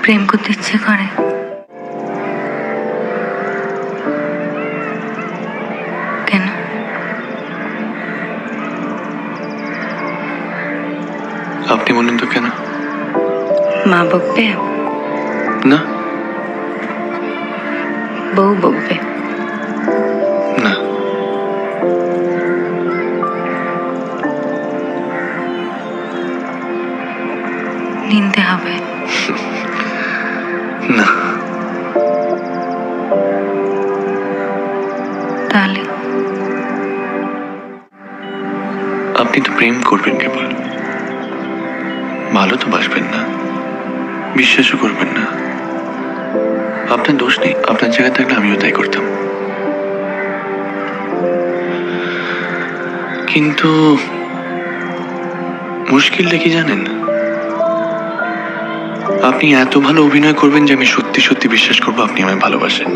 প্রেম করতে ইচ্ছে করে। কেন? আপনি বলেন তো কেন? মা বকবে না বউ বকবে। না, নিতে হবে। না। তাহলে আপনি তো প্রেম করবেন কেবল, ভালো তো বাসবেন না, বিশ্বাসও করবেন না। আপনার দোষ নেই, আপনার জায়গায় থাকলে আমিও তাই করতাম। কিন্তু মুশকিলটা কি জানেন? আপনি এত ভালো অভিনয় করবেন যে আমি সত্যি সত্যি বিশ্বাস করবো আপনি আমায় ভালোবাসেন।